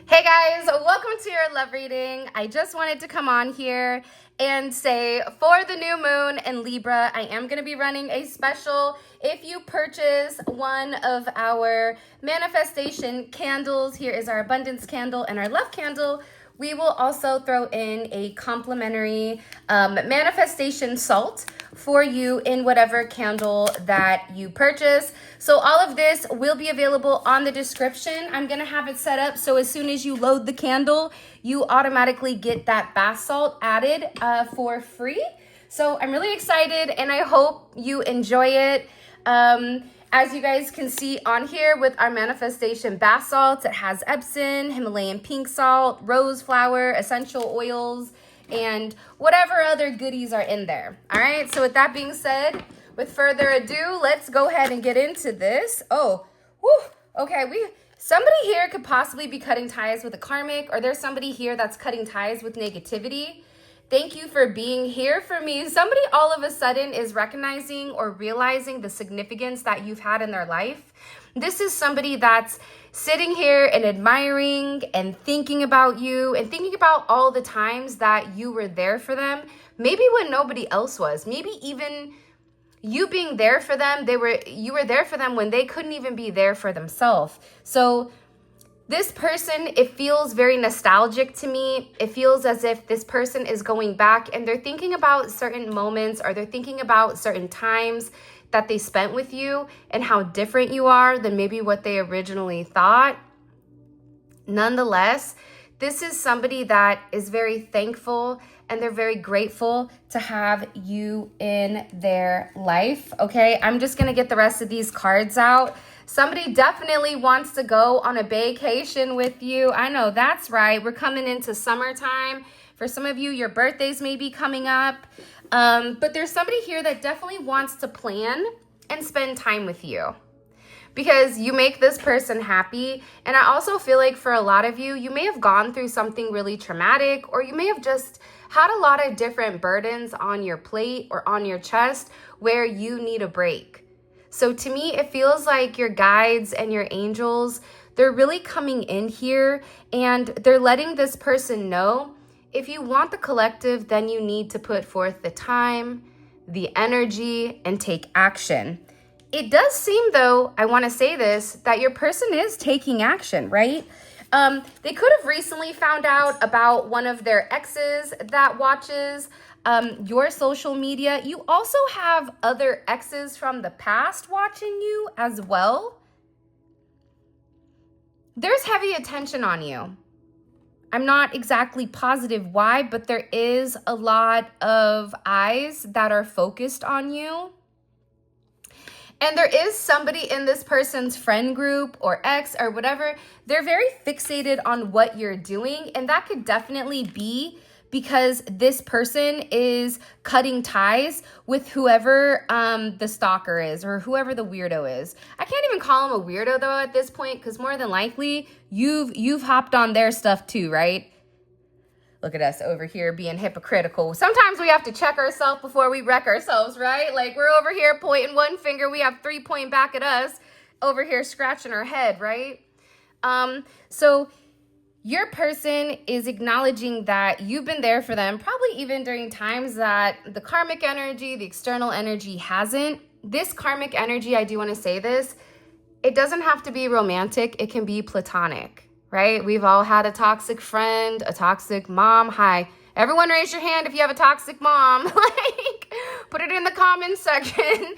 Hey guys, welcome to your love reading. I just wanted to come on here and say for the new moon in Libra, I am going to be running a special. If you purchase one of our manifestation candles, here is our abundance candle and our love candle. We will also throw in a complimentary manifestation salt for you in whatever candle that you purchase. So all of this will be available on the description. I'm going to have it set up so as soon as you load the candle, you automatically get that bath salt added for free. So I'm really excited and I hope you enjoy it. As you guys can see on here with our manifestation bath salts, it has Epsom, Himalayan pink salt, rose flower, essential oils, and whatever other goodies are in there. All right, so with that being said, with further ado, let's go ahead and get into this. Okay, somebody here could possibly be cutting ties with a karmic, or there's somebody here that's cutting ties with negativity. Thank you for being here for me. Somebody all of a sudden is recognizing or realizing the significance that you've had in their life. This is somebody that's sitting here and admiring and thinking about you and thinking about all the times that you were there for them. Maybe when nobody else was. Maybe even you being there for them, you were there for them when they couldn't even be there for themselves. So this person, it feels very nostalgic to me. It feels as if this person is going back and they're thinking about certain moments or they're thinking about certain times that they spent with you and how different you are than maybe what they originally thought. Nonetheless, this is somebody that is very thankful and they're very grateful to have you in their life. Okay, I'm just going to get the rest of these cards out. Somebody definitely wants to go on a vacation with you. I know that's right. We're coming into summertime. For some of you, your birthdays may be coming up. But there's somebody here that definitely wants to plan and spend time with you because you make this person happy. And I also feel like for a lot of you, you may have gone through something really traumatic, or you may have just had a lot of different burdens on your plate or on your chest where you need a break. So to me, it feels like your guides and your angels, they're really coming in here and they're letting this person know, if you want the collective, then you need to put forth the time, the energy, and take action. It does seem, though, I want to say this, that your person is taking action, right? They could have recently found out about one of their exes that watches your social media. You also have other exes from the past watching you as well. There's heavy attention on you. I'm not exactly positive why, but there is a lot of eyes that are focused on you. And there is somebody in this person's friend group or ex or whatever, they're very fixated on what you're doing. And that could definitely be because this person is cutting ties with whoever the stalker is or whoever the weirdo is. I can't even call him a weirdo though at this point, because more than likely you've hopped on their stuff too, right? Look at us over here being hypocritical. Sometimes we have to check ourselves before we wreck ourselves, right? Like we're over here pointing one finger, we have three pointing back at us, over here scratching our head, right? So your person is acknowledging that you've been there for them, probably even during times that the karmic energy, the external energy hasn't. This karmic energy, I do want to say this, it doesn't have to be romantic. It can be platonic, right? We've all had a toxic friend, a toxic mom. Hi, everyone raise your hand if you have a toxic mom. Like, put it in the comments section.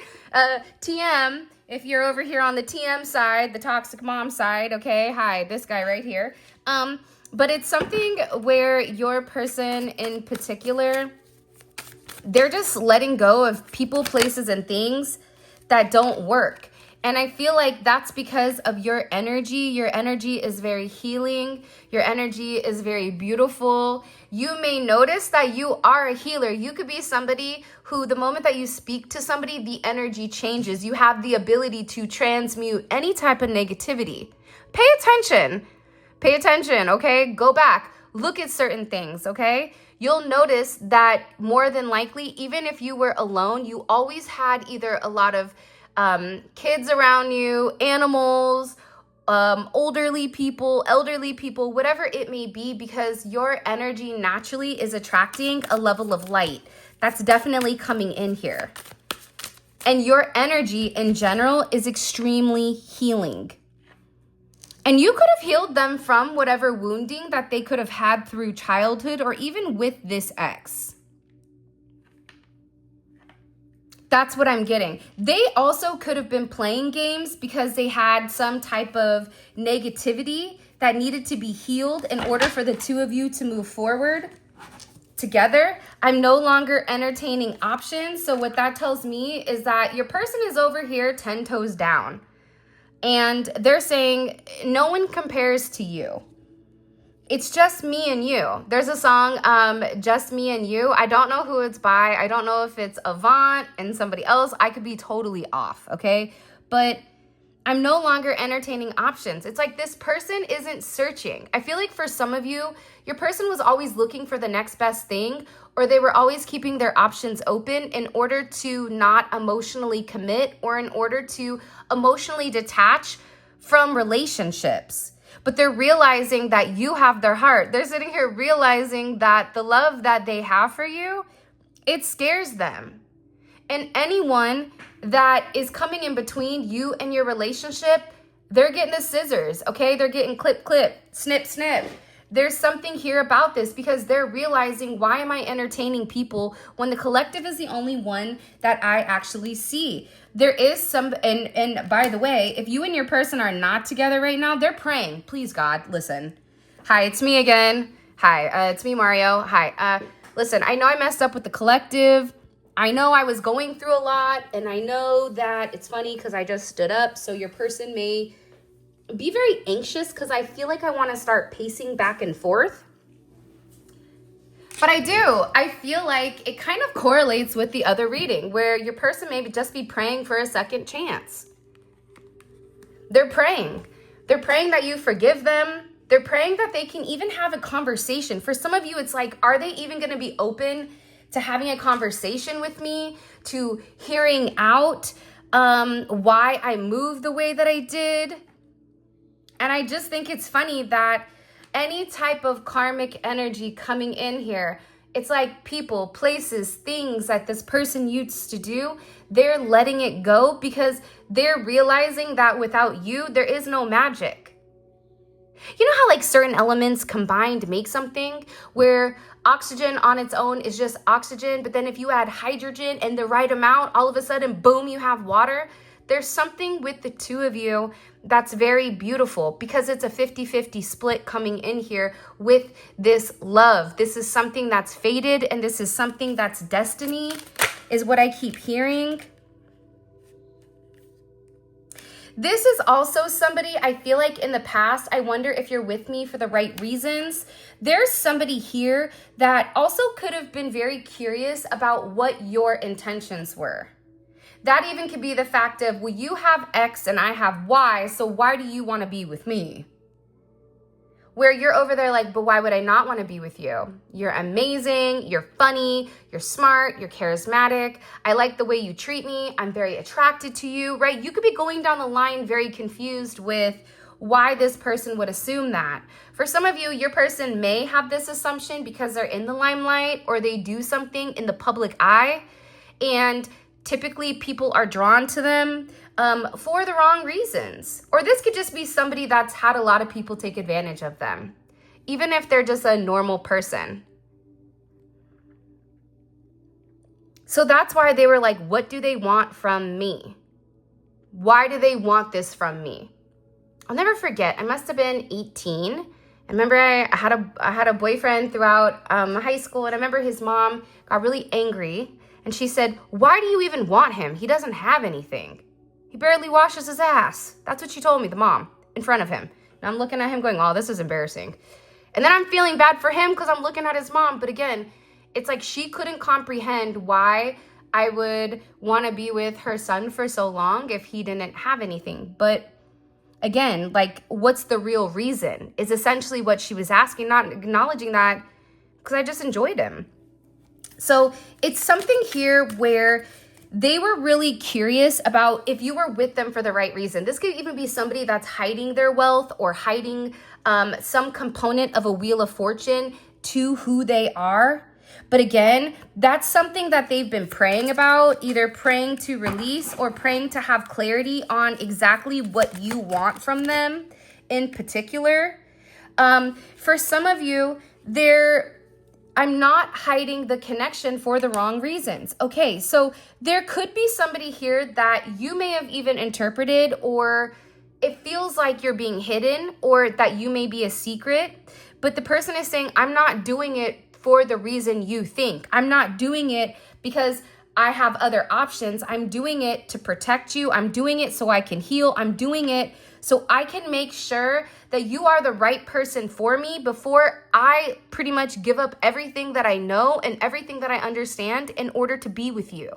TM, if you're over here on the TM side, the toxic mom side, okay? Hi, this guy right here. But it's something where your person in particular, they're just letting go of people, places, and things that don't work. And I feel like that's because of your energy. Your energy is very healing. Your energy is very beautiful. You may notice that you are a healer. You could be somebody who, the moment that you speak to somebody, the energy changes. You have the ability to transmute any type of negativity. Pay attention. Pay attention, okay? Go back. Look at certain things, okay? You'll notice that more than likely, even if you were alone, you always had either a lot of kids around you, animals, elderly people, whatever it may be, because your energy naturally is attracting a level of light that's definitely coming in here. And your energy in general is extremely healing. And you could have healed them from whatever wounding that they could have had through childhood or even with this ex. That's what I'm getting. They also could have been playing games because they had some type of negativity that needed to be healed in order for the two of you to move forward together. I'm no longer entertaining options. So what that tells me is that your person is over here 10 toes down. And they're saying, no one compares to you. It's just me and you. There's a song, Just Me and You. I don't know who it's by. I don't know if it's Avant and somebody else. I could be totally off, okay? But I'm no longer entertaining options. It's like this person isn't searching. I feel like for some of you, your person was always looking for the next best thing, or they were always keeping their options open in order to not emotionally commit or in order to emotionally detach from relationships. But they're realizing that you have their heart. They're sitting here realizing that the love that they have for you, it scares them. And anyone that is coming in between you and your relationship, they're getting the scissors, okay? They're getting clip, clip, snip, snip. There's something here about this because they're realizing, why am I entertaining people when the collective is the only one that I actually see? There is some, and by the way, if you and your person are not together right now, they're praying. Please, God, listen. Hi, it's me again. Hi, it's me, Mario. Hi. Listen, I know I messed up with the collective. I know I was going through a lot, and I know that it's funny because I just stood up, so your person may be very anxious because I feel like I want to start pacing back and forth. But I do. I feel like it kind of correlates with the other reading where your person may just be praying for a second chance. They're praying. They're praying that you forgive them. They're praying that they can even have a conversation. For some of you, it's like, are they even going to be open to having a conversation with me, to hearing out why I moved the way that I did? And I just think it's funny that any type of karmic energy coming in here, it's like people, places, things that this person used to do, they're letting it go because they're realizing that without you, there is no magic. You know how like certain elements combined make something where oxygen on its own is just oxygen, but then if you add hydrogen in the right amount, all of a sudden, boom, you have water. There's something with the two of you that's very beautiful because it's a 50-50 split coming in here with this love. This is something that's fated and this is something that's destiny, is what I keep hearing. This is also somebody, I feel like in the past, I wonder if you're with me for the right reasons. There's somebody here that also could have been very curious about what your intentions were. That even could be the fact of, well, you have X and I have Y, so why do you want to be with me? Where you're over there like, but why would I not want to be with you? You're amazing, you're funny, you're smart, you're charismatic. I like the way you treat me. I'm very attracted to you, right? You could be going down the line very confused with why this person would assume that. For some of you, your person may have this assumption because they're in the limelight or they do something in the public eye, and typically people are drawn to them for the wrong reasons. Or this could just be somebody that's had a lot of people take advantage of them, even if they're just a normal person. So that's why they were like, what do they want from me? Why do they want this from me? I'll never forget, I must have been 18. I remember I had a boyfriend throughout high school, and I remember his mom got really angry. And she said, why do you even want him? He doesn't have anything. He barely washes his ass. That's what she told me, the mom, in front of him. And I'm looking at him going, oh, this is embarrassing. And then I'm feeling bad for him because I'm looking at his mom. But again, it's like she couldn't comprehend why I would want to be with her son for so long if he didn't have anything. But again, like, what's the real reason is essentially what she was asking, not acknowledging that because I just enjoyed him. So it's something here where they were really curious about if you were with them for the right reason. This could even be somebody that's hiding their wealth or hiding some component of a wheel of fortune to who they are. But again, that's something that they've been praying about, either praying to release or praying to have clarity on exactly what you want from them in particular. For some of you, I'm not hiding the connection for the wrong reasons. Okay, so there could be somebody here that you may have even interpreted, or it feels like you're being hidden, or that you may be a secret, but the person is saying, I'm not doing it for the reason you think. I'm not doing it because I have other options. I'm doing it to protect you. I'm doing it so I can heal. I'm doing it so I can make sure that you are the right person for me before I pretty much give up everything that I know and everything that I understand in order to be with you.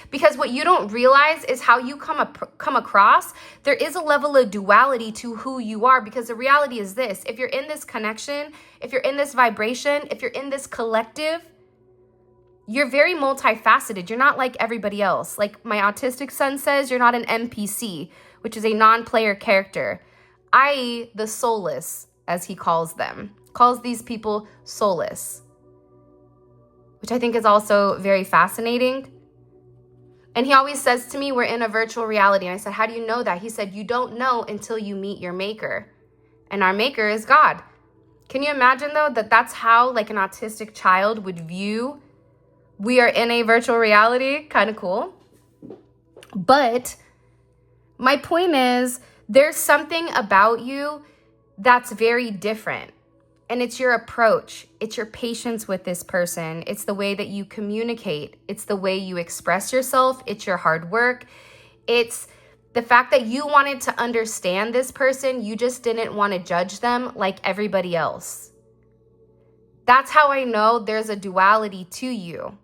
Because what you don't realize is how you come across. There is a level of duality to who you are, because the reality is this: if you're in this connection, if you're in this vibration, if you're in this collective, you're very multifaceted. You're not like everybody else. Like my autistic son says, you're not an NPC, which is a non-player character, i.e. the soulless, as he calls them. Calls these people soulless, which I think is also very fascinating. And he always says to me, we're in a virtual reality. And I said, how do you know that? He said, you don't know until you meet your maker. And our maker is God. Can you imagine, though, that that's how like an autistic child would view we are in a virtual reality? Kind of cool. But my point is, there's something about you that's very different. And it's your approach. It's your patience with this person. It's the way that you communicate. It's the way you express yourself. It's your hard work. It's the fact that you wanted to understand this person. You just didn't want to judge them like everybody else. That's how I know there's a duality to you.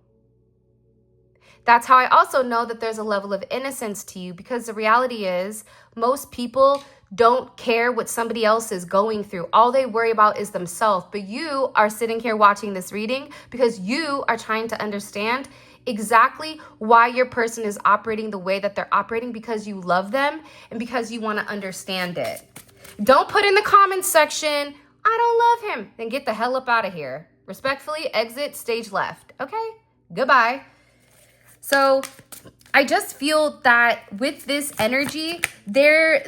That's how I also know that there's a level of innocence to you, because the reality is most people don't care what somebody else is going through. All they worry about is themselves. But you are sitting here watching this reading because you are trying to understand exactly why your person is operating the way that they're operating, because you love them and because you want to understand it. Don't put in the comments section, I don't love him. Then get the hell up out of here. Respectfully exit stage left. Okay, goodbye. So I just feel that with this energy, they're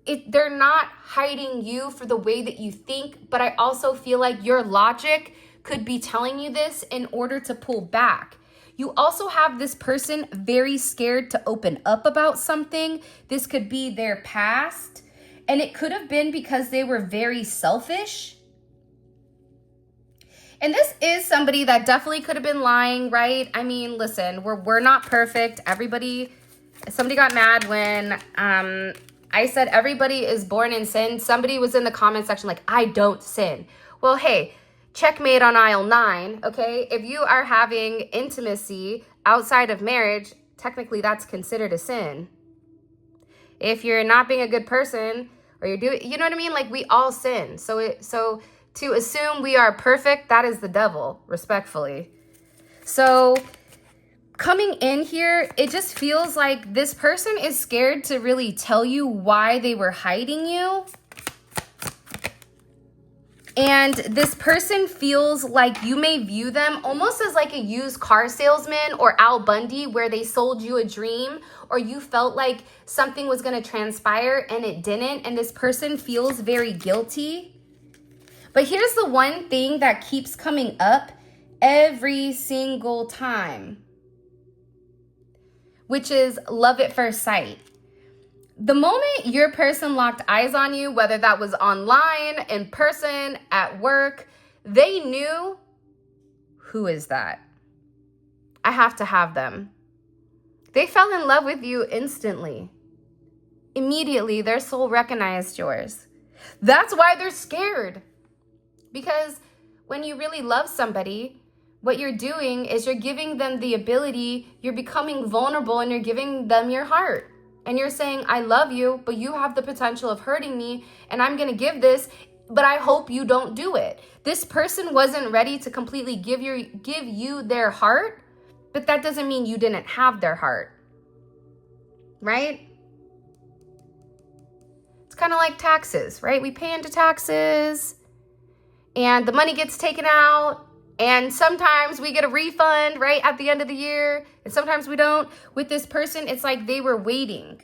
not hiding you for the way that you think, but I also feel like your logic could be telling you this in order to pull back. You also have this person very scared to open up about something. This could be their past, and it could have been because they were very selfish. And this is somebody that definitely could have been lying, right? I mean, listen, we're not perfect. Somebody got mad when I said everybody is born in sin. Somebody was in the comment section like, I don't sin. Well, hey, checkmate on aisle 9, okay? If you are having intimacy outside of marriage, technically that's considered a sin. If you're not being a good person, or you're doing, you know what I mean? Like, we all sin. So to assume we are perfect, that is the devil, respectfully. So coming in here, it just feels like this person is scared to really tell you why they were hiding you. And this person feels like you may view them almost as like a used car salesman or Al Bundy, where they sold you a dream, or you felt like something was going to transpire and it didn't. And this person feels very guilty. But here's the one thing that keeps coming up every single time, which is love at first sight. The moment your person locked eyes on you, whether that was online, in person, at work, they knew, who is that? I have to have them. They fell in love with you instantly. Immediately, their soul recognized yours. That's why they're scared. Because when you really love somebody, what you're doing is you're giving them the ability, you're becoming vulnerable, and you're giving them your heart. And you're saying, I love you, but you have the potential of hurting me, and I'm going to give this, but I hope you don't do it. This person wasn't ready to completely give you their heart, but that doesn't mean you didn't have their heart, right? It's kind of like taxes, right? We pay into taxes and the money gets taken out, and sometimes we get a refund, right, at the end of the year, and sometimes we don't. With this person, it's like they were waiting.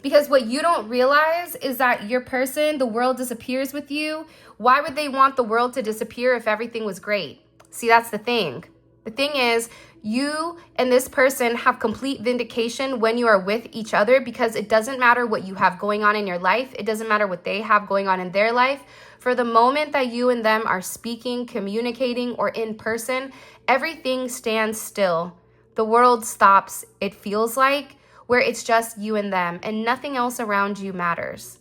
Because what you don't realize is that your person, the world disappears with you. Why would they want the world to disappear if everything was great? See, that's the thing. The thing is, you and this person have complete vindication when you are with each other, because it doesn't matter what you have going on in your life. It doesn't matter what they have going on in their life. For the moment that you and them are speaking, communicating, or in person, everything stands still. The world stops, it feels like, where it's just you and them and nothing else around you matters.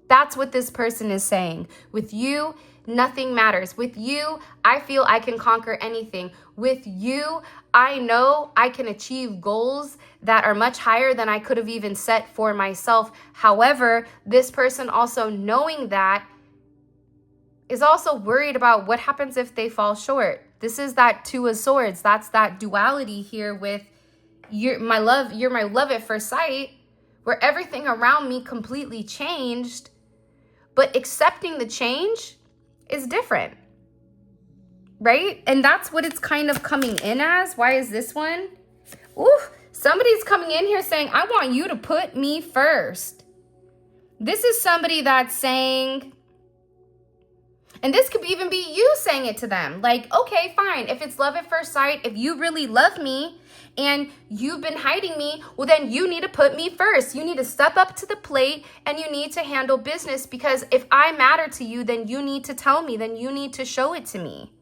That's what this person is saying. With you, nothing matters. With you, I feel I can conquer anything. With you, I know I can achieve goals that are much higher than I could have even set for myself. However, this person also knowing that is also worried about what happens if they fall short. This is that Two of Swords. That's that duality here with you're my love at first sight, where everything around me completely changed, but accepting the change is different, right? And that's what it's kind of coming in as. Why is this one? Ooh, somebody's coming in here saying, I want you to put me first. This is somebody that's saying, and this could even be you saying it to them. Like, okay, fine. If it's love at first sight, if you really love me and you've been hiding me, well, then you need to put me first. You need to step up to the plate and you need to handle business, because if I matter to you, then you need to tell me, then you need to show it to me.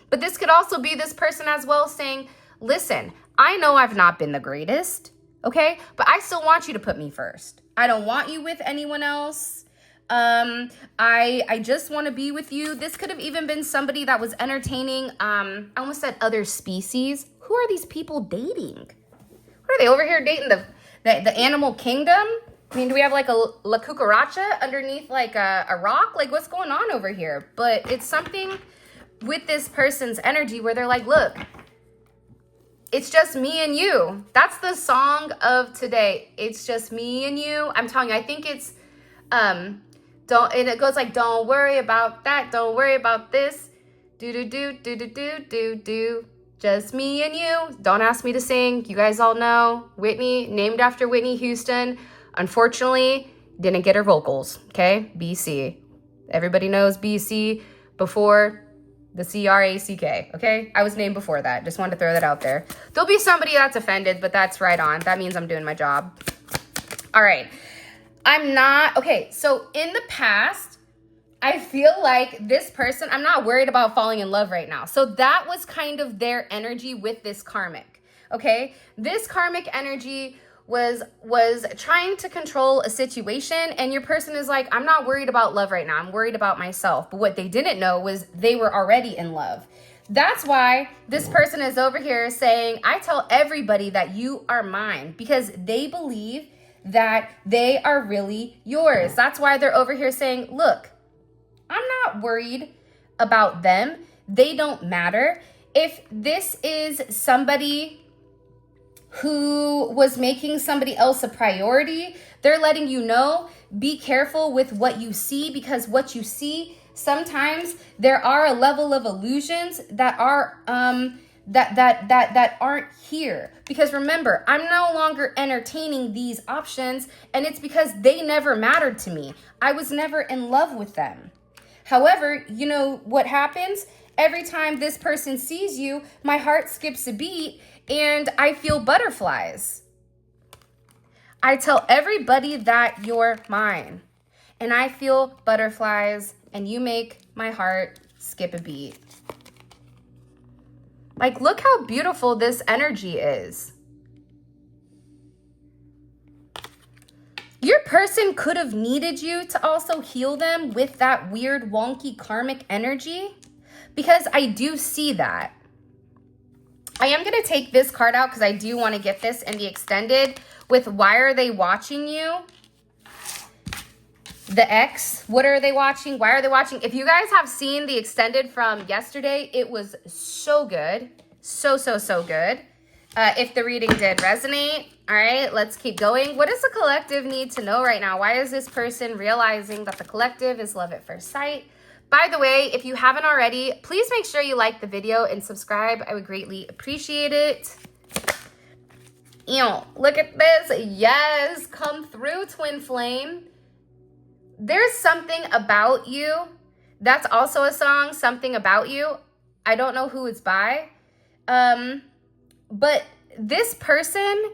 But this could also be this person as well saying, listen, I know I've not been the greatest, okay? But I still want you to put me first. I don't want you with anyone else. I just want to be with you. This could have even been somebody that was entertaining, I almost said other species. Who are these people dating? What are they over here dating? The animal kingdom? I mean, do we have like a La Cucaracha underneath like a rock? Like, what's going on over here? But it's something with this person's energy where they're like, look, it's just me and you. That's the song of today. It's just me and you. I'm telling you, I think it's, and it goes like, don't worry about that. Don't worry about this. Do. Just me and you. Don't ask me to sing. You guys all know. Whitney, named after Whitney Houston. Unfortunately, didn't get her vocals. Okay? BC. Everybody knows BC before the CRACK. Okay? I was named before that. Just wanted to throw that out there. There'll be somebody that's offended, but that's right on. That means I'm doing my job. All right. Okay, so in the past, I feel like this person, I'm not worried about falling in love right now. So that was kind of their energy with this karmic, okay? This karmic energy was trying to control a situation, and your person is like, I'm not worried about love right now. I'm worried about myself. But what they didn't know was they were already in love. That's why this person is over here saying, I tell everybody that you are mine, because they believe that they are really yours. That's why they're over here saying, look, I'm not worried about them. They don't matter. If this is somebody who was making somebody else a priority, they're letting you know, be careful with what you see, because what you see, sometimes there are a level of illusions that are that aren't here. Because remember, I'm no longer entertaining these options, and it's because they never mattered to me. I was never in love with them. However, you know what happens? Every time this person sees you, my heart skips a beat and I feel butterflies. I tell everybody that you're mine, and I feel butterflies, and you make my heart skip a beat. Like, look how beautiful this energy is. Your person could have needed you to also heal them with that weird, wonky, karmic energy, because I do see that. I am going to take this card out because I do want to get this in the extended with why are they watching you? The X, what are they watching? Why are they watching? If you guys have seen the extended from yesterday, it was so good. So, so, so good. If the reading did resonate, all right, let's keep going. What does the collective need to know right now? Why is this person realizing that the collective is love at first sight? By the way, if you haven't already, please make sure you like the video and subscribe. I would greatly appreciate it. Look at this. Yes, come through, twin flame. There's something about you. That's also a song, Something About You. I don't know who it's by. But this person,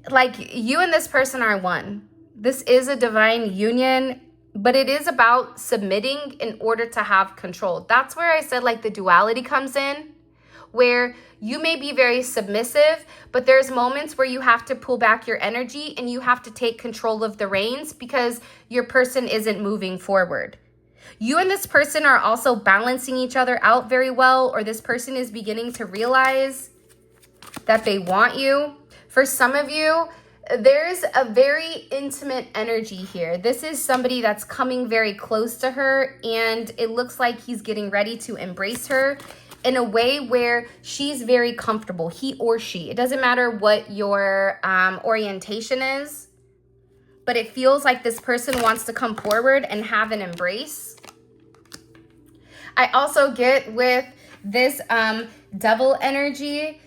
like, you and this person are one. This is a divine union, but it is about submitting in order to have control. That's where I said, like, the duality comes in, where you may be very submissive, but there's moments where you have to pull back your energy and you have to take control of the reins because your person isn't moving forward. You and this person are also balancing each other out very well, or this person is beginning to realize that they want you. For some of you, there's a very intimate energy here. This is somebody that's coming very close to her, and it looks like he's getting ready to embrace her in a way where she's very comfortable, he or she. It doesn't matter what your orientation is, but it feels like this person wants to come forward and have an embrace. I also get with this devil energy,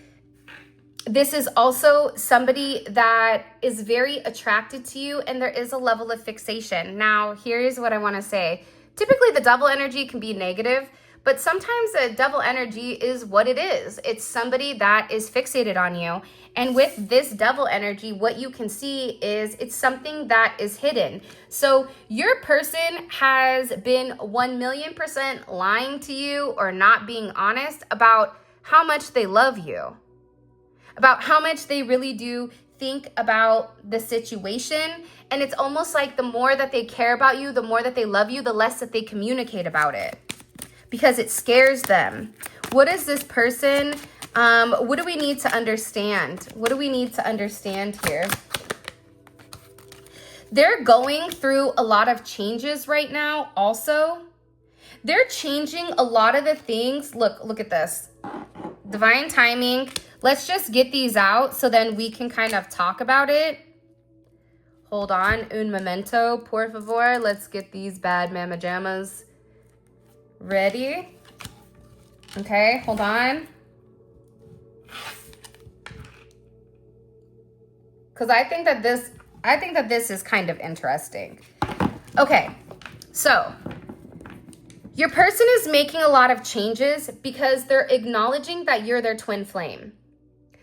this is also somebody that is very attracted to you, and there is a level of fixation. Now, here's what I want to say. Typically, the devil energy can be negative, but sometimes the devil energy is what it is. It's somebody that is fixated on you. And with this devil energy, what you can see is it's something that is hidden. So your person has been 1,000,000% lying to you or not being honest about how much they love you, about how much they really do think about the situation. And it's almost like the more that they care about you, the more that they love you, the less that they communicate about it, because it scares them. What is this person? What do we need to understand? What do we need to understand here? They're going through a lot of changes right now also. They're changing a lot of the things. Look at this. Divine timing. Let's just get these out so then we can kind of talk about it. Hold on. Un momento, por favor. Let's get these bad mama jammas ready. Okay, hold on. Because I think that this is kind of interesting. Okay, so your person is making a lot of changes because they're acknowledging that you're their twin flame.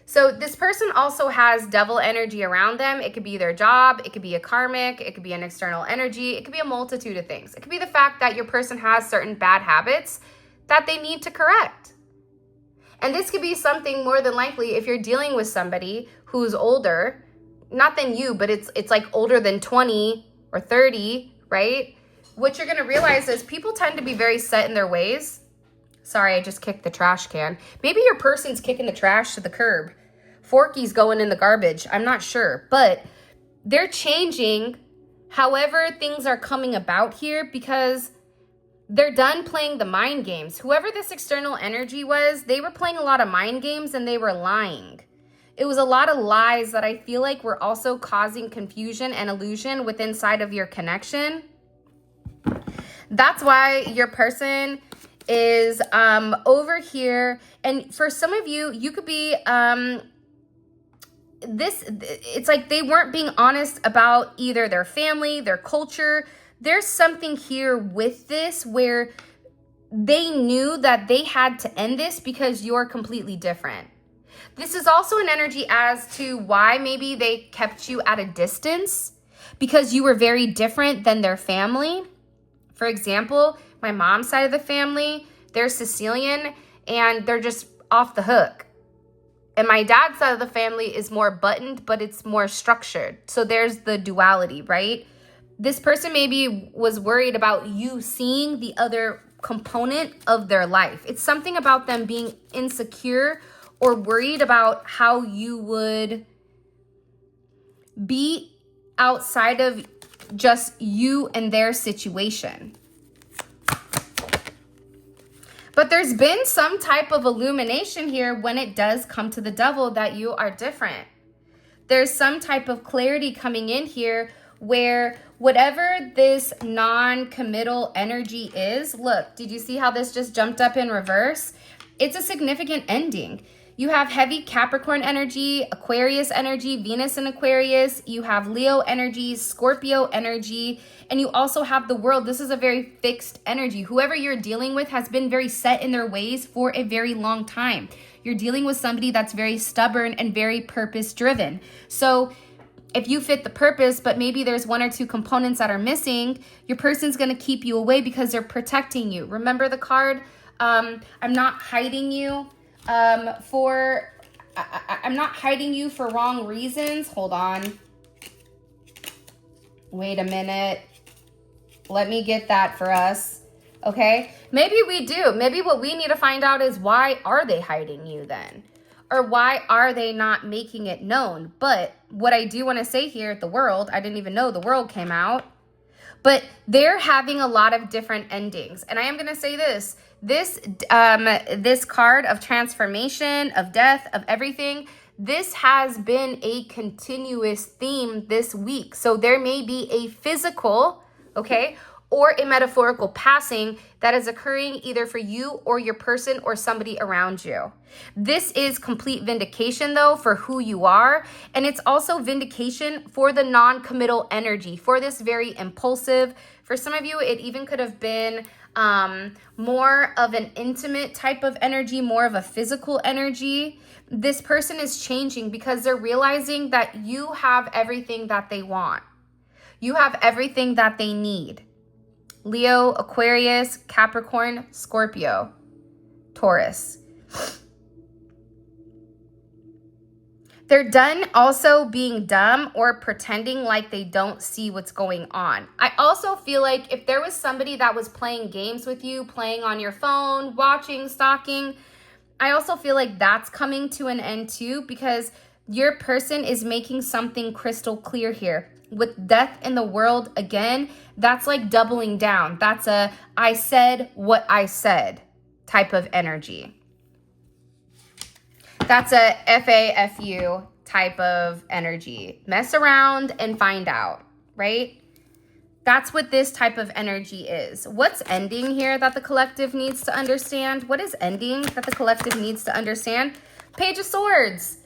So this person also has devil energy around them. It could be their job. It could be a karmic. It could be an external energy. It could be a multitude of things. It could be the fact that your person has certain bad habits that they need to correct. And this could be something more than likely if you're dealing with somebody who's older, not than you, but it's like older than 20 or 30, right? What you're going to realize is people tend to be very set in their ways. Sorry, I just kicked the trash can. Maybe your person's kicking the trash to the curb. Forky's going in the garbage. I'm not sure, but they're changing however things are coming about here because they're done playing the mind games. Whoever this external energy was, they were playing a lot of mind games and they were lying. It was a lot of lies that I feel like were also causing confusion and illusion within inside of your connection. That's why your person is over here. And for some of you, you could be it's like they weren't being honest about either their family, their culture. There's something here with this where they knew that they had to end this because you're completely different. This is also an energy as to why maybe they kept you at a distance because you were very different than their family. For example, my mom's side of the family, they're Sicilian and they're just off the hook. And my dad's side of the family is more buttoned, but it's more structured. So there's the duality, right? This person maybe was worried about you seeing the other component of their life. It's something about them being insecure or worried about how you would be outside of just you and their situation. But there's been some type of illumination here when it does come to the devil that you are different. There's some type of clarity coming in here where whatever this non-committal energy is, look, did you see how this just jumped up in reverse? It's a significant ending. You have heavy Capricorn energy, Aquarius energy, Venus in Aquarius. You have Leo energy, Scorpio energy, and you also have the World. This is a very fixed energy. Whoever you're dealing with has been very set in their ways for a very long time. You're dealing with somebody that's very stubborn and very purpose-driven. So if you fit the purpose, but maybe there's one or two components that are missing, your person's going to keep you away because they're protecting you. Remember the card? I'm not hiding you. I'm not hiding you for wrong reasons. Hold on. Wait a minute. Let me get that for us. Okay. Maybe we do. Maybe what we need to find out is, why are they hiding you then? Or why are they not making it known? But what I do want to say here, the World, I didn't even know the World came out. But they're having a lot of different endings. And I am going to say this. This card of transformation, of death, of everything, this has been a continuous theme this week. So there may be a physical, okay, or a metaphorical passing that is occurring either for you or your person or somebody around you. This is complete vindication, though, for who you are. And it's also vindication for the non-committal energy, for this very impulsive. For some of you, it even could have been more of an intimate type of energy, more of a physical energy. This person is changing because they're realizing that you have everything that they want. You have everything that they need. Leo, Aquarius, Capricorn, Scorpio, Taurus. They're done also being dumb or pretending like they don't see what's going on. I also feel like if there was somebody that was playing games with you, playing on your phone, watching, stalking, I also feel like that's coming to an end too, because your person is making something crystal clear here. With death in the World, again, that's like doubling down. That's a I said what I said type of energy. That's a FAFU type of energy. Mess around and find out, right? That's what this type of energy is. What's ending here that the collective needs to understand? What is ending that the collective needs to understand? Page of Swords,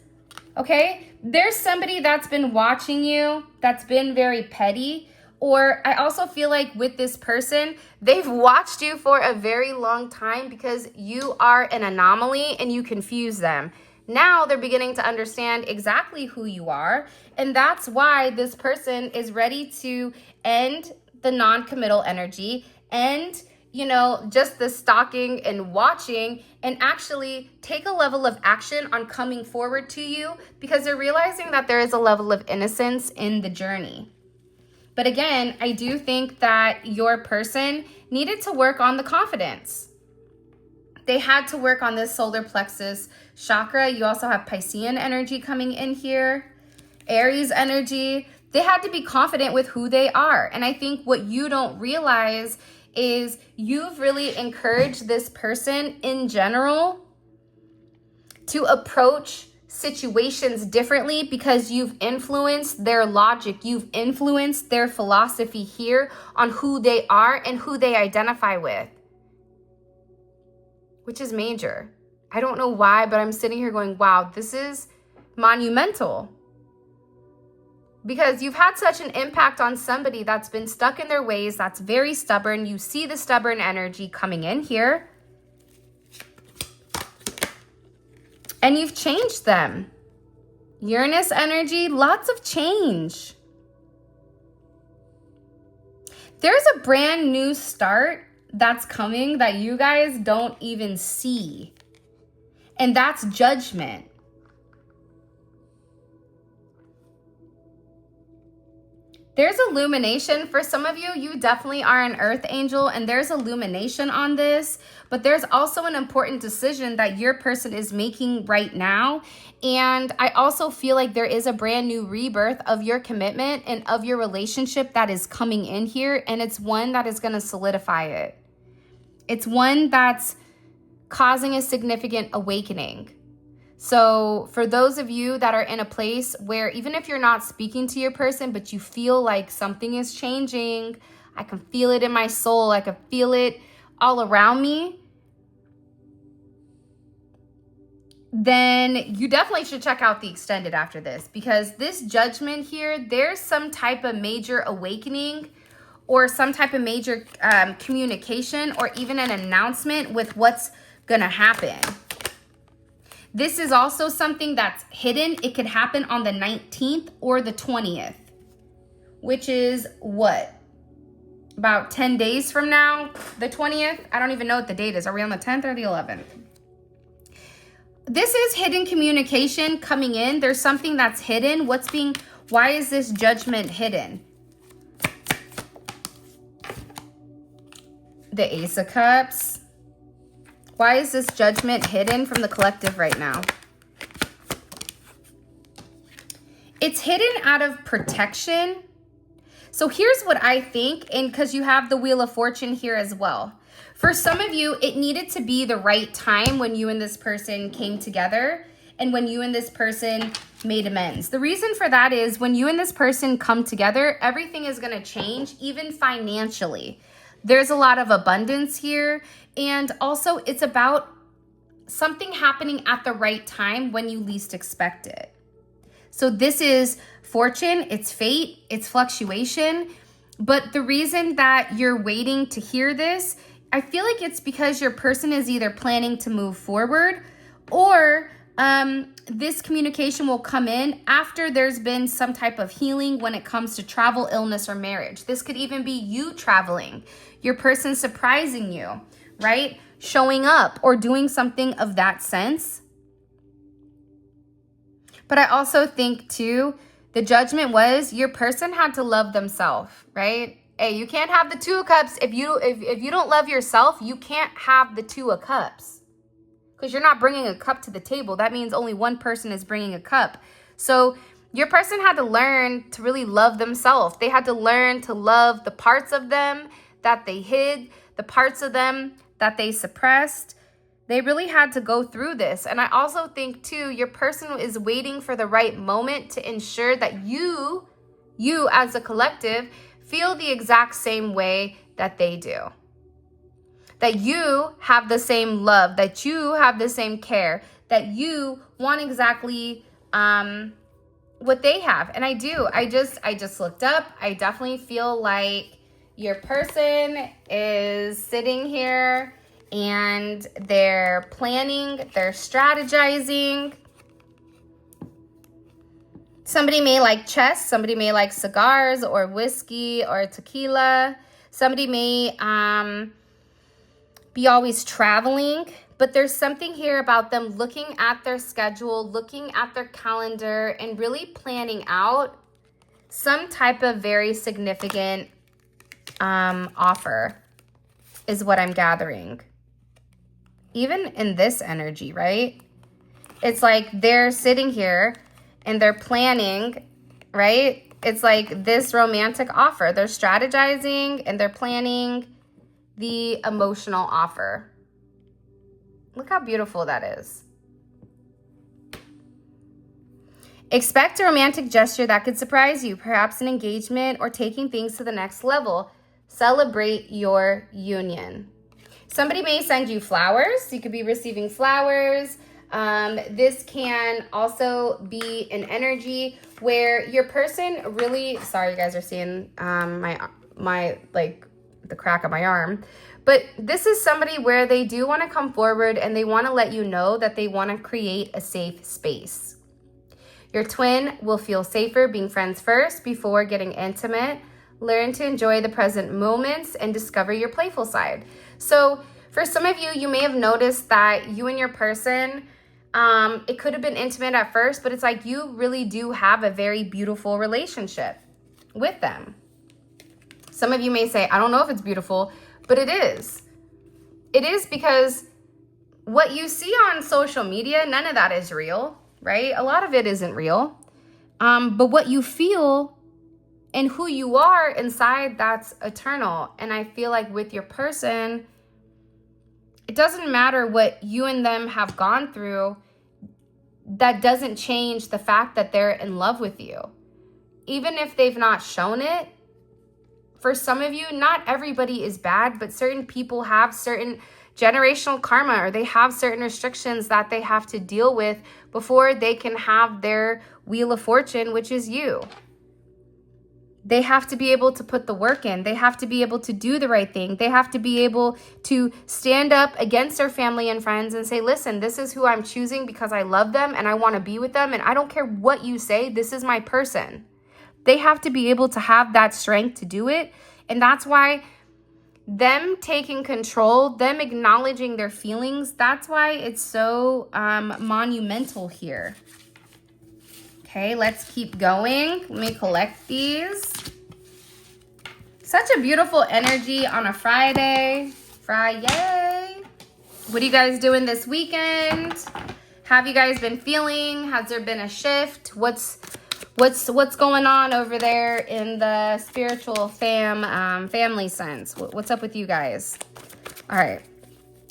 okay? There's somebody that's been watching you, that's been very petty. Or I also feel like with this person, they've watched you for a very long time because you are an anomaly and you confuse them. Now they're beginning to understand exactly who you are. And that's why this person is ready to end the non-committal energy, and, you know, just the stalking and watching, and actually take a level of action on coming forward to you, because they're realizing that there is a level of innocence in the journey. But again, I do think that your person needed to work on the confidence. They had to work on this solar plexus chakra. You also have Piscean energy coming in here, Aries energy. They had to be confident with who they are. And I think what you don't realize is you've really encouraged this person in general to approach situations differently because you've influenced their logic. You've influenced their philosophy here on who they are and who they identify with, which is major. I don't know why, but I'm sitting here going, wow, this is monumental. Because you've had such an impact on somebody that's been stuck in their ways, that's very stubborn. You see the stubborn energy coming in here. And you've changed them. Uranus energy, lots of change. There's a brand new start that's coming that you guys don't even see. And that's judgment. There's illumination. For some of you, you definitely are an earth angel, and there's illumination on this, but there's also an important decision that your person is making right now. And I also feel like there is a brand new rebirth of your commitment and of your relationship that is coming in here, and it's one that is going to solidify it. It's one that's causing a significant awakening. So for those of you that are in a place where even if you're not speaking to your person, but you feel like something is changing, I can feel it in my soul, I can feel it all around me, then you definitely should check out the extended after this, because this judgment here, there's some type of major awakening or some type of major communication or even an announcement with what's gonna happen. This is also something that's hidden. It could happen on the 19th or the 20th, which is what? About 10 days from now, the 20th? I don't even know what the date is. Are we on the 10th or the 11th? This is hidden communication coming in. There's something that's hidden. Why is this judgment hidden? The Ace of Cups. Why is this judgment hidden from the collective right now? It's hidden out of protection. So here's what I think, and because you have the Wheel of Fortune here as well. For some of you, it needed to be the right time when you and this person came together and when you and this person made amends. The reason for that is when you and this person come together, everything is going to change, even financially. There's a lot of abundance here. And also it's about something happening at the right time when you least expect it. So this is fortune, it's fate, it's fluctuation. But the reason that you're waiting to hear this, I feel like it's because your person is either planning to move forward or this communication will come in after there's been some type of healing when it comes to travel, illness, or marriage. This could even be you traveling, your person surprising you, right? Showing up or doing something of that sense. But I also think too, the judgment was your person had to love themselves, right? Hey, you can't have the Two of Cups. If you don't love yourself, you can't have the Two of Cups. Because you're not bringing a cup to the table. That means only one person is bringing a cup. So your person had to learn to really love themselves. They had to learn to love the parts of them that they hid, the parts of them that they suppressed. They really had to go through this. And I also think too, your person is waiting for the right moment to ensure that you as a collective feel the exact same way that they do. That you have the same love, that you have the same care, that you want exactly what they have. And I do. I just looked up. I definitely feel like your person is sitting here and they're planning, they're strategizing. Somebody may like chess, somebody may like cigars or whiskey or tequila. Somebody may be always traveling, but there's something here about them looking at their schedule, looking at their calendar, and really planning out some type of very significant offer is what I'm gathering. Even in this energy, right? It's like they're sitting here and they're planning, right? It's like this romantic offer. They're strategizing and they're planning the emotional offer. Look how beautiful that is. Expect a romantic gesture that could surprise you, perhaps an engagement or taking things to the next level. Celebrate your union. Somebody may send you flowers. You could be receiving flowers. This can also be an energy where your person really, sorry you guys are seeing my like the crack of my arm, but this is somebody where they do want to come forward and they want to let you know that they want to create a safe space. Your twin will feel safer being friends first before getting intimate. Learn to enjoy the present moments and discover your playful side. So for some of you, you may have noticed that you and your person, it could have been intimate at first, but it's like you really do have a very beautiful relationship with them. Some of you may say, I don't know if it's beautiful, but it is. It is because what you see on social media, none of that is real, right? A lot of it isn't real. But what you feel and who you are inside, that's eternal. And I feel like with your person, it doesn't matter what you and them have gone through. That doesn't change the fact that they're in love with you. Even if they've not shown it, for some of you, not everybody is bad, but certain people have certain generational karma, or they have certain restrictions that they have to deal with before they can have their wheel of fortune, which is you. They have to be able to put the work in. They have to be able to do the right thing. They have to be able to stand up against their family and friends and say, listen, this is who I'm choosing because I love them and I want to be with them. And I don't care what you say. This is my person. They have to be able to have that strength to do it. And that's why them taking control, them acknowledging their feelings, that's why it's so monumental here. Okay, let's keep going. Let me collect these. Such a beautiful energy on a Friday. Friday. What are you guys doing this weekend? Have you guys been feeling? Has there been a shift? What's going on over there in the spiritual family sense? What's up with you guys? All right.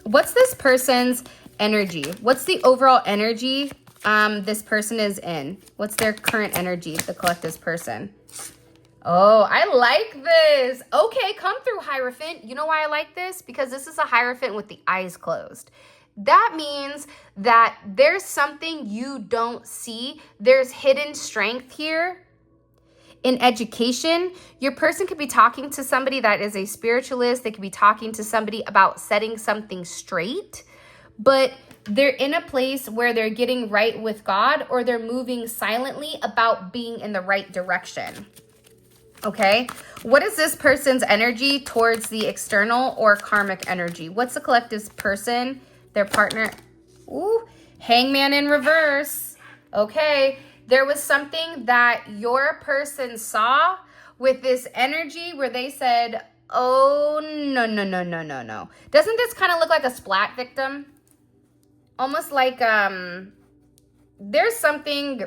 What's this person's energy? What's the overall energy this person is in? What's their current energy, the collective's person? Oh, I like this. Okay, come through, Hierophant. You know why I like this? Because this is a Hierophant with the eyes closed. That means that there's something you don't see. There's hidden strength here. In education, your person could be talking to somebody that is a spiritualist. They could be talking to somebody about setting something straight, but they're in a place where they're getting right with God, or they're moving silently about being in the right direction. Okay, what is this person's energy towards the external or karmic energy? What's the collective's person, their partner? Ooh, Hangman in reverse. Okay, there was something that your person saw with this energy where they said, oh, no, no, no, no, no, no. Doesn't this kind of look like a splat victim? Almost like there's something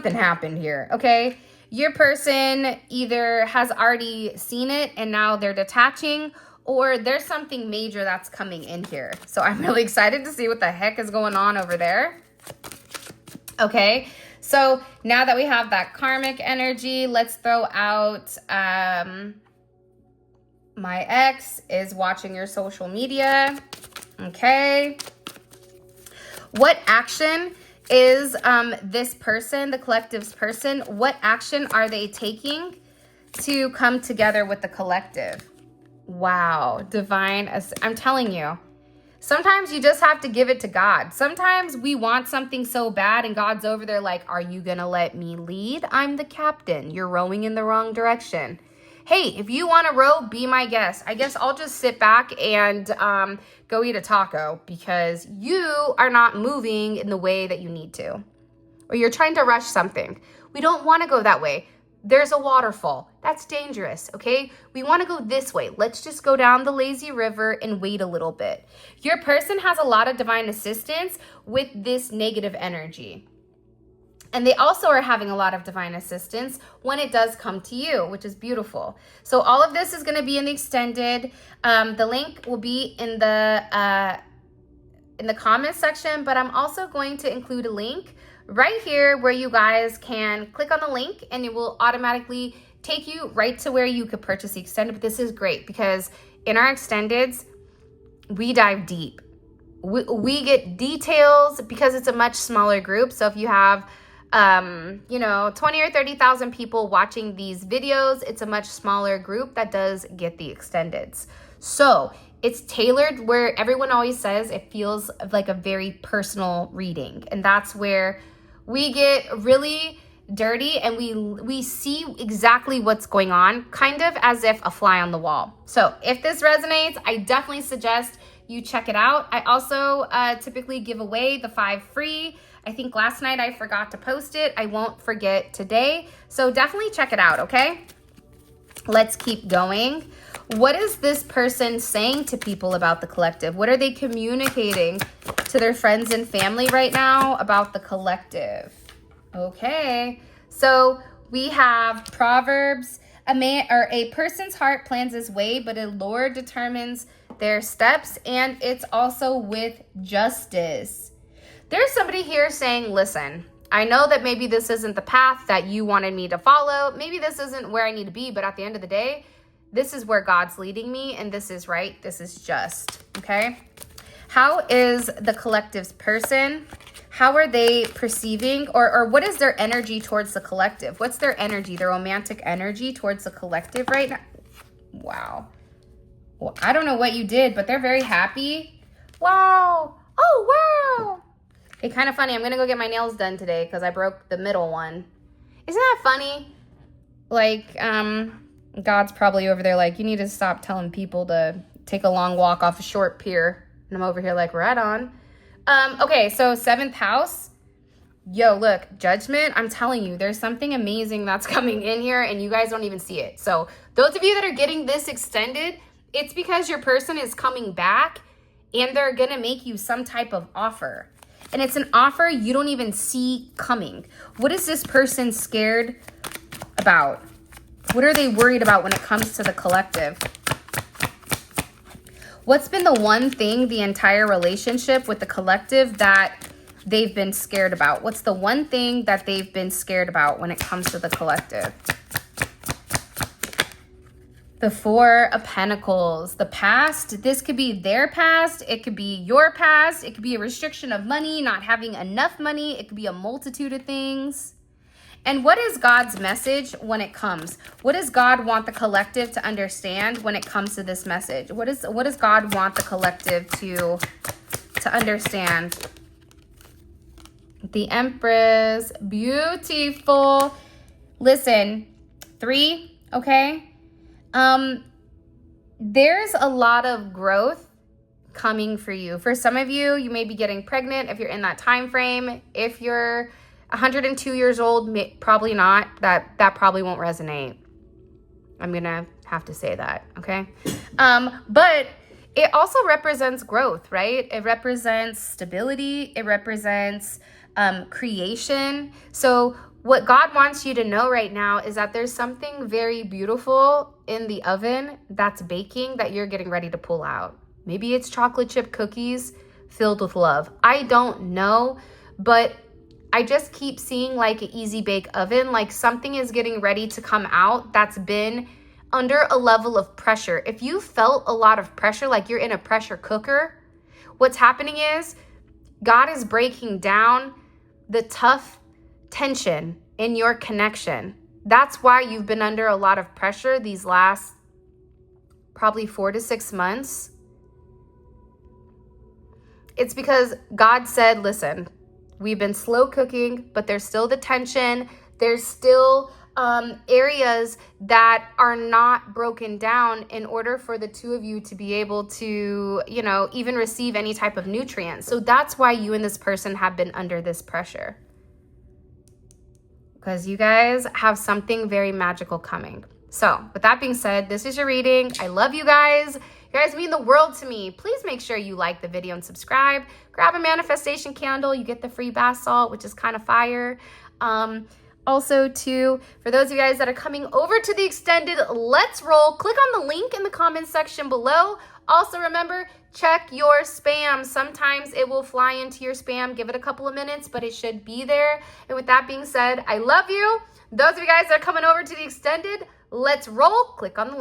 happened here, okay? Your person either has already seen it and now they're detaching, or there's something major that's coming in here. So I'm really excited to see what the heck is going on over there. Okay, so now that we have that karmic energy, let's throw out my ex is watching your social media. Okay. What action is this person, the collective's person, what action are they taking to come together with the collective? Wow, divine. I'm telling you, sometimes you just have to give it to God. Sometimes we want something so bad and God's over there like, are you going to let me lead? I'm the captain. You're rowing in the wrong direction. Hey, if you want to row, be my guest. I guess I'll just sit back and go eat a taco because you are not moving in the way that you need to. Or you're trying to rush something. We don't want to go that way. There's a waterfall. That's dangerous, okay? We want to go this way. Let's just go down the lazy river and wait a little bit. Your person has a lot of divine assistance with this negative energy. And they also are having a lot of divine assistance when it does come to you, which is beautiful. So all of this is going to be in the extended. The link will be in the comments section, but I'm also going to include a link right here where you guys can click on the link and it will automatically take you right to where you could purchase the extended. But this is great because in our extendeds, we dive deep. We get details because it's a much smaller group. So if you have 20 or 30,000 people watching these videos, it's a much smaller group that does get the extendeds. So it's tailored where everyone always says it feels like a very personal reading. And that's where we get really dirty and we see exactly what's going on, kind of as if a fly on the wall. So if this resonates, I definitely suggest you check it out. I also typically give away the 5 free. I think last night I forgot to post it. I won't forget today. So definitely check it out, okay? Let's keep going. What is this person saying to people about the collective? What are they communicating to their friends and family right now about the collective? Okay, so we have Proverbs. A person's heart plans his way, but a Lord determines their steps, and it's also with justice. There's somebody here saying, listen, I know that maybe this isn't the path that you wanted me to follow. Maybe this isn't where I need to be, but at the end of the day, this is where God's leading me, and this is right. This is just, okay? How is the collective's person? How are they perceiving, or what is their energy towards the collective? What's their energy, their romantic energy towards the collective right now? Wow. Well, I don't know what you did, but they're very happy. Wow. Oh, wow. Hey, kind of funny. I'm going to go get my nails done today because I broke the middle one. Isn't that funny? Like, God's probably over there like, you need to stop telling people to take a long walk off a short pier. And I'm over here like, right on. Okay, so 7th house. Yo, look, judgment. I'm telling you, there's something amazing that's coming in here and you guys don't even see it. So those of you that are getting this extended, it's because your person is coming back and they're going to make you some type of offer. And it's an offer you don't even see coming. What is this person scared about? What are they worried about when it comes to the collective? What's been the one thing the entire relationship with the collective that they've been scared about? What's the one thing that they've been scared about when it comes to the collective? The 4 of Pentacles, the past. This could be their past. It could be your past. It could be a restriction of money, not having enough money. It could be a multitude of things. And what is God's message when it comes? What does God want the collective to understand when it comes to this message? What does God want the collective to understand? The Empress, beautiful. Listen, 3, okay? There's a lot of growth coming for you. For some of you, you may be getting pregnant if you're in that time frame. If you're 102 years old, probably not. That probably won't resonate. I'm gonna have to say that, okay? But it also represents growth, right? It represents stability. It represents creation. So what God wants you to know right now is that there's something very beautiful in the oven that's baking that you're getting ready to pull out. Maybe it's chocolate chip cookies filled with love. I don't know, but I just keep seeing like an easy bake oven, like something is getting ready to come out that's been under a level of pressure. If you felt a lot of pressure, like you're in a pressure cooker, what's happening is God is breaking down the tough tension in your connection. That's why you've been under a lot of pressure these last probably 4 to 6 months. It's because God said, listen, we've been slow cooking, but there's still the tension. There's still areas that are not broken down in order for the two of you to be able to, you know, even receive any type of nutrients. So that's why you and this person have been under this pressure. Because you guys have something very magical coming. So with that being said, this is your reading. I love you guys. You guys mean the world to me. Please make sure you like the video and subscribe. Grab a manifestation candle. You get the free bath salt, which is kind of fire. Also, too, for those of you guys that are coming over to the extended Let's Roll, click on the link in the comments section below. Also, remember, check your spam. Sometimes it will fly into your spam. Give it a couple of minutes, but it should be there. And with that being said, I love you. Those of you guys that are coming over to the extended Let's Roll, click on the link.